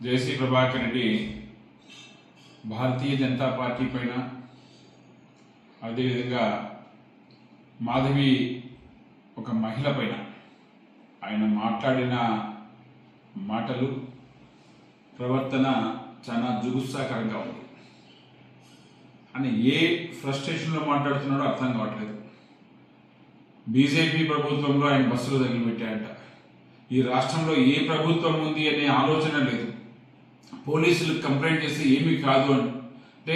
జేసీ Prabhakar Reddy Bharatiya Janata party పైన అదేవిధంగా మాధవి ఒక మహిళ పైన ఆయన మాట్లాడిన మాటలు ప్రవర్తన చాలా జుగుత్సాకరంగా ఉంది. అని ఏ ఫ్రస్ట్రేషన్లో మాట్లాడుతున్నాడో అర్థం కావట్లేదు. బీజేపీ ప్రభుత్వంలో ఆయన బస్సులు తగిలిపెట్టాయంట. ఈ రాష్ట్రంలో ఏ ప్రభుత్వం ఉంది అనే ఆలోచన లేదు. పోలీసులకు కంప్లైంట్ చేస్తే ఏమీ కాదు అంటే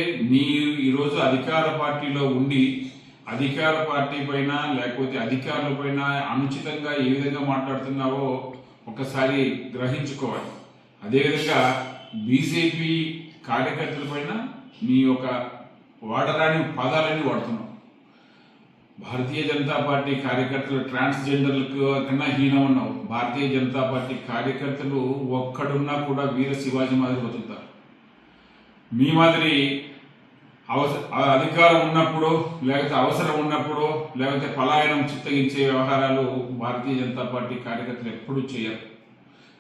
ఈరోజు అధికార పార్టీలో ఉండి అధికార పార్టీ పైన లేకపోతే అధికారుల పైన అనుచితంగా ఏ విధంగా మాట్లాడుతున్నావో ఒకసారి గ్రహించుకోవాలి. అదేవిధంగా బీజేపీ కార్యకర్తల పైన నీ యొక్క వాడరాని పదాలని వాడుతున్నావు. భారతీయ జనతా పార్టీ కార్యకర్తలు ట్రాన్స్జెండర్లకు కన్నా హీనం ఉన్నావు. భారతీయ జనతా పార్టీ కార్యకర్తలు ఒక్కడున్నా కూడా వీర శివాజీ మాదిరి బతుకుతారు. మీ మాదిరి అధికారం ఉన్నప్పుడు లేకపోతే అవసరం ఉన్నప్పుడు లేకపోతే పలాయనం చిత్తగించే వ్యవహారాలు భారతీయ జనతా పార్టీ కార్యకర్తలు ఎప్పుడూ చేయరు.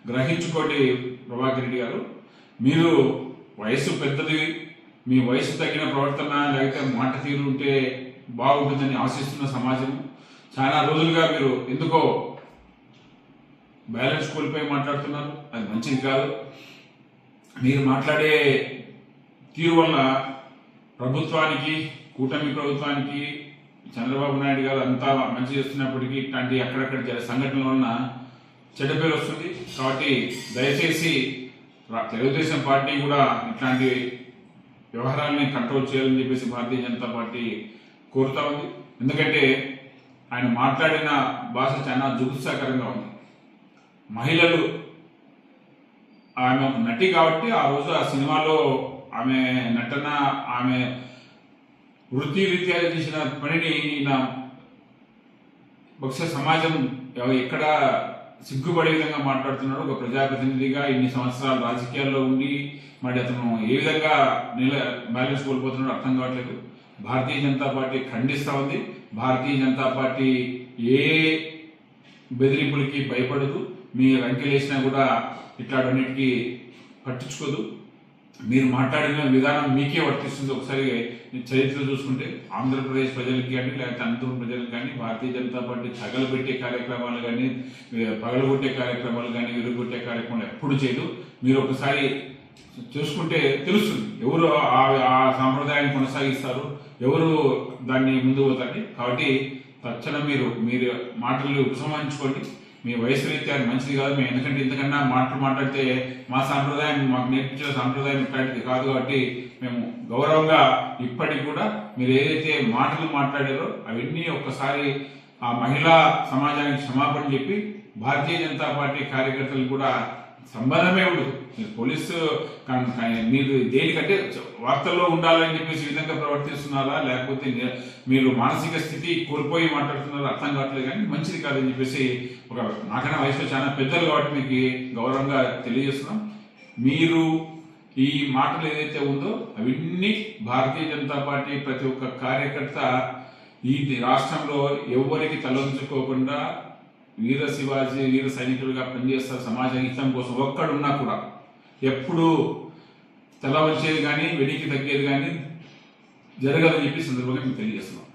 గ్రహించుకోండి ప్రభాకర్ రెడ్డి గారు. మీరు వయసు పెద్దది, మీ వయసు తగిన ప్రవర్తన లేకపోతే మాట తీరు ఉంటే బాగుంటుందని ఆశిస్తున్న సమాజం చాలా రోజులుగా మీరు ఎందుకో బ్యాలెన్స్ కోల్పోయి మాట్లాడుతున్నారు. అది మంచిది కాదు. మీరు మాట్లాడే తీరు వల్ల ప్రభుత్వానికి, కూటమి ప్రభుత్వానికి, చంద్రబాబు నాయుడు గారు అంతా మంచి చేస్తున్నప్పటికీ ఇట్లాంటి అక్కడక్కడ సంఘటనల వలన చెడ్డ పేరు వస్తుంది. కాబట్టి దయచేసి తెలుగుదేశం పార్టీ కూడా ఇట్లాంటి వ్యవహారాలని కంట్రోల్ చేయాలని చెప్పేసి భారతీయ జనతా పార్టీ కోరుతా ఉంది. ఎందుకంటే ఆయన మాట్లాడిన భాష చాలా జుగుత్సాకరంగా ఉంది. మహిళలు, ఆమె ఒక నటి కాబట్టి ఆ రోజు ఆ సినిమాలో ఆమె నటన, ఆమె వృత్తి రీత్యా చేసిన పనిని బహుశా సమాజం ఎక్కడ సిగ్గుపడే విధంగా మాట్లాడుతున్నాడు. ఒక ప్రజాప్రతినిధిగా ఇన్ని సంవత్సరాలు రాజకీయాల్లో ఉండి మరి అతను ఏ విధంగా బ్యాలెన్స్ కోల్పోతున్నాడో అర్థం కావట్లేదు. భారతీయ జనతా పార్టీ ఖండిస్తూ ఉంది. భారతీయ జనతా పార్టీ ఏ బెదిరింపులకి భయపడదు. మీ రంకెలేసినా కూడా ఇట్లాంటికి పట్టించుకోదు. మీరు మాట్లాడిన విధానం మీకే వర్తిస్తుంది. ఒకసారి చరిత్ర చూసుకుంటే ఆంధ్రప్రదేశ్ ప్రజలకి కానీ లేకపోతే అనంతపురం ప్రజలకు కానీ భారతీయ జనతా పార్టీ తగలబెట్టే కార్యక్రమాలు కానీ, పగలగొట్టే కార్యక్రమాలు కానీ, విరుగొట్టే కార్యక్రమాలు ఎప్పుడు చేయదు. మీరు ఒకసారి చూసుకుంటే తెలుస్తుంది ఎవరు ఆ సాంప్రదాయాన్ని కొనసాగిస్తారు, ఎవరు దాన్ని ముందు పోతారు. కాబట్టి తక్షణం మీరు మాటలు ఉపసంహరించుకోండి. మీ వయసు రీత్యా మంచిది కాదు. మేము ఎందుకంటే ఇంతకన్నా మాట్లాడితే మా సాంప్రదాయం, మాకు నేర్పించిన సాంప్రదాయం ఇట్లాంటిది కాదు. కాబట్టి మేము గౌరవంగా ఇప్పటికి కూడా మీరు ఏదైతే మాటలు మాట్లాడారో అవన్నీ ఒక్కసారి ఆ మహిళా సమాజానికి క్షమాపణ చెప్పి భారతీయ జనతా పార్టీ కార్యకర్తలు కూడా సంబంధమే ఉండదు. మీరు పోలీసు మీరు దేనికంటే వార్తల్లో ఉండాలని చెప్పేసి ఈ విధంగా ప్రవర్తిస్తున్నారా లేకపోతే మీరు మానసిక స్థితి కోల్పోయి మాట్లాడుతున్నారా అర్థం కావట్లేదు. కానీ మంచిది కాదని చెప్పేసి ఒక నాకన్నా వయసులో చాలా పెద్దలు కాబట్టి మీకు గౌరవంగా తెలియజేస్తున్నాం. మీరు ఈ మాటలు ఏదైతే ఉందో అవన్నీ భారతీయ జనతా పార్టీ ప్రతి ఒక్క కార్యకర్త ఈ రాష్ట్రంలో ఎవరికి తలొంచుకోకుండా వీర శివాజీ, వీర సైనికులుగా పనిచేస్తారు. సమాజ హితం కోసం ఒక్కడున్నా కూడా ఎప్పుడు తల వచ్చేది కానీ వెనక్కి తగ్గేది కానీ జరగదని చెప్పి సందర్భంగా మీకు తెలియజేస్తున్నాం.